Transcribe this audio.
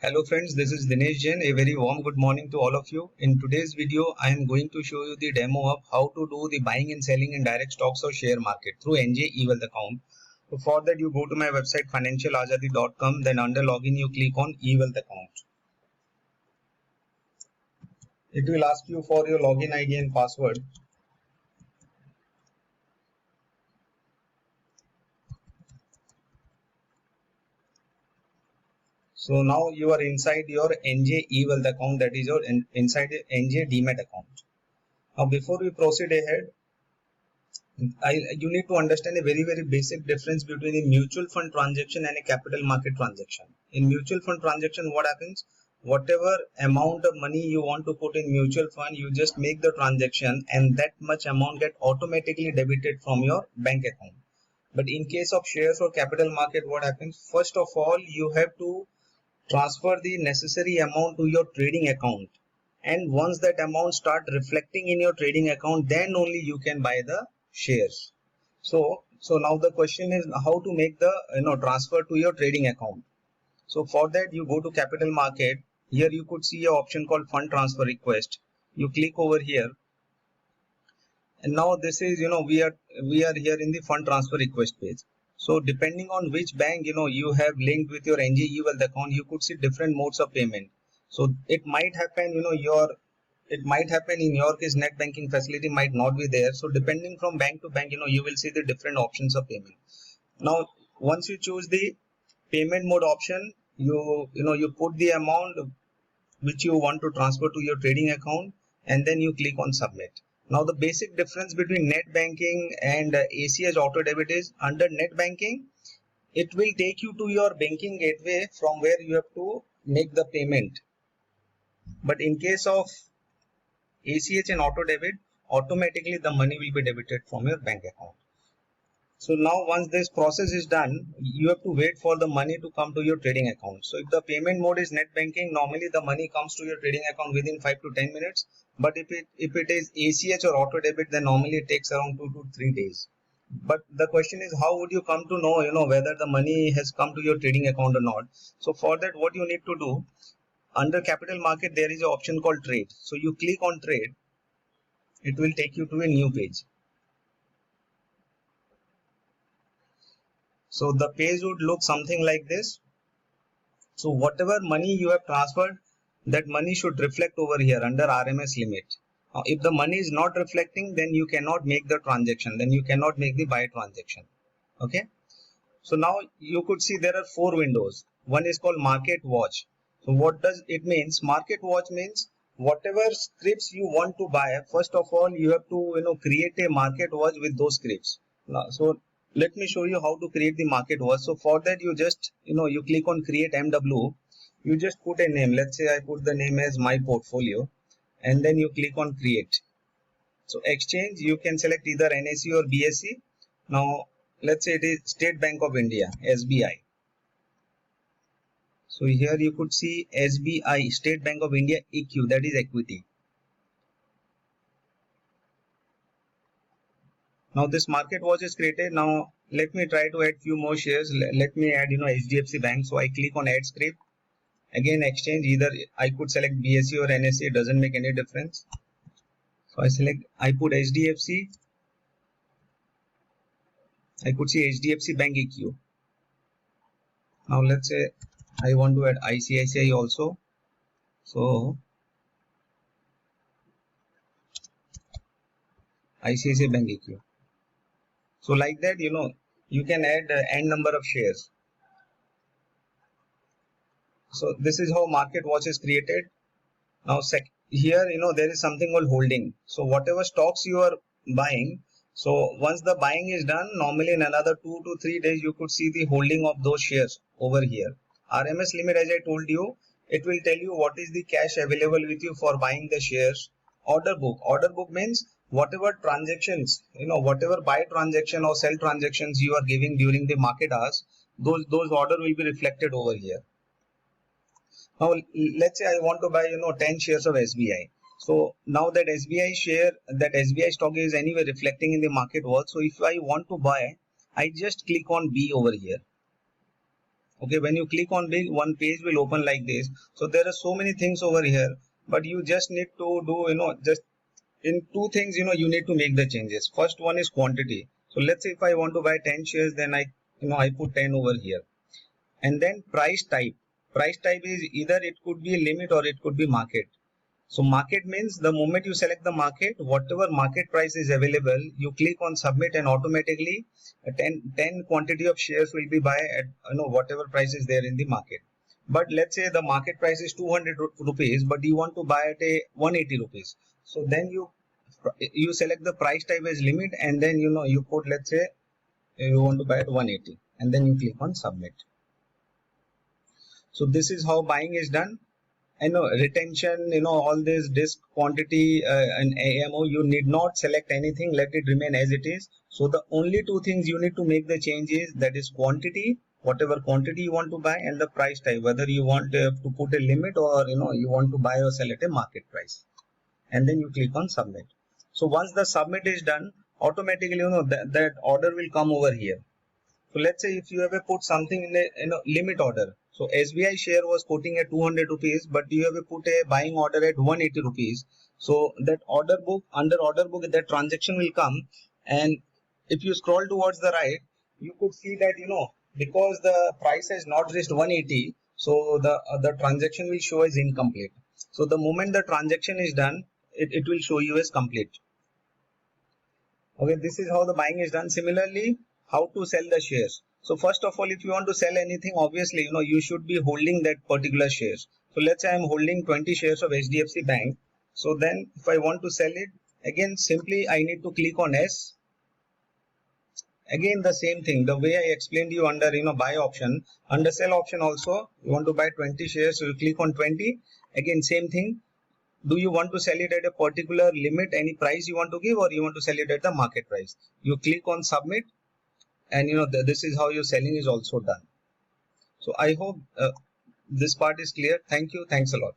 Hello friends, this is Dinesh Jain. A very warm good morning to all of you. In today's video, I am going to show you the demo of how to do the buying and selling in direct stocks or share market through NJ eWealth account. So for that, you go to my website financialazadi.com. Then under login, you click on eWealth account. It will ask you for your login ID and password. So now you are inside your NJ eWealth account, that is your inside NJ Demat account. Now before we proceed ahead, you need to understand a very basic difference between a mutual fund transaction and a capital market transaction. In mutual fund transaction, what happens? Whatever amount of money you want to put in mutual fund, you just make the transaction and that much amount get automatically debited from your bank account. But in case of shares or capital market, what happens? First of all, you have to transfer the necessary amount to your trading account, and once that amount start reflecting in your trading account, then only you can buy the shares. So now the question is how to make the transfer to your trading account. So for that, you go to capital market. Here you could see an option called fund transfer request. You click over here, and now this is we are here in the fund transfer request page. So depending on which bank you have linked with your NJ eWealth account, you could see different modes of payment. So it might happen in your case net banking facility might not be there. So depending from bank to bank, you will see the different options of payment. Now once you choose the payment mode option, you put the amount which you want to transfer to your trading account, and then you click on submit. Now the basic difference between net banking and ACH auto debit is, under net banking it will take you to your banking gateway from where you have to make the payment, but in case of ACH and auto debit, automatically the money will be debited from your bank account. So now once this process is done, you have to wait for the money to come to your trading account. So if the payment mode is net banking, normally the money comes to your trading account within 5 to 10 minutes. But if it is ACH or auto debit, then normally it takes around 2 to 3 days. But the question is, how would you come to know, whether the money has come to your trading account or not? So for that, what you need to do, under capital market, there is an option called trade. So you click on trade, it will take you to a new page. So the page would look something like this. So whatever money you have transferred, that money should reflect over here under RMS limit. Now, if the money is not reflecting, then you cannot make the transaction. Then you cannot make the buy transaction. Okay. So now you could see there are 4 windows. One is called Market Watch. So what does it means? Market Watch means whatever scripts you want to buy, first of all you have to create a market watch with those scripts. Now, so let me show you how to create the market watch. So for that, you just you click on create MW. You just put a name. Let's say I put the name as my portfolio, and then you click on create. So exchange, you can select either NSE or BSE. Now let's say it is State Bank of India, SBI. So here you could see SBI, State Bank of India EQ, that is equity. Now this market watch is created. Now let me try to add few more shares. Let me add HDFC Bank. So I click on add script. Again exchange, either I could select BSE or NSE, it doesn't make any difference. So I put HDFC. I could see HDFC Bank EQ. Now let's say I want to add ICICI also. So ICICI Bank EQ. So like that, you can add n number of shares. So this is how market watch is created. Now here, there is something called holding. So whatever stocks you are buying, so once the buying is done, normally in another 2 to 3 days, you could see the holding of those shares over here. RMS limit, as I told you, it will tell you what is the cash available with you for buying the shares. Order book means whatever transactions, whatever buy transaction or sell transactions you are giving during the market hours, those order will be reflected over here. Now let's say I want to buy 10 shares of SBI. So now that SBI stock is anyway reflecting in the market watch. So if I want to buy, I just click on B over here. Okay, when you click on big, one page will open like this. So there are so many things over here, but you just need to do, just in two things, you need to make the changes. First one is quantity. So let's say if I want to buy 10 shares, then I put 10 over here. And then price type. Price type is either it could be limit or it could be market. So market means the moment you select the market, whatever market price is available, you click on submit and automatically 10 quantity of shares will be buy at whatever price is there in the market. But let's say the market price is 200 rupees, but you want to buy at a 180 rupees. So then you select the price type as limit, and then you put, let's say you want to buy at 180, and then you click on submit. So this is how buying is done. Retention, all this disk quantity and AMO, you need not select anything, let it remain as it is. So the only two things you need to make the change is, that is quantity, whatever quantity you want to buy, and the price type, whether you want to put a limit or you want to buy or sell at a market price. And then you click on submit. So once the submit is done, automatically that order will come over here. So let's say if you ever put something in a limit order. So SBI share was quoting at 200 rupees, but you ever put a buying order at 180 rupees. So that order book, under order book, that transaction will come. And if you scroll towards the right, you could see that, because the price has not reached 180, so the transaction will show as incomplete. So the moment the transaction is done, it will show you as complete. Okay, this is how the buying is done. Similarly, how to sell the shares. So first of all, if you want to sell anything, obviously, you should be holding that particular shares. So let's say I'm holding 20 shares of HDFC Bank. So then if I want to sell it, again, simply I need to click on S. Again, the same thing, the way I explained you under, buy option, under sell option also, you want to buy 20 shares, so you click on 20. Again, same thing. Do you want to sell it at a particular limit, any price you want to give, or you want to sell it at the market price? You click on submit, and this is how your selling is also done. So I hope this part is clear. Thank you. Thanks a lot.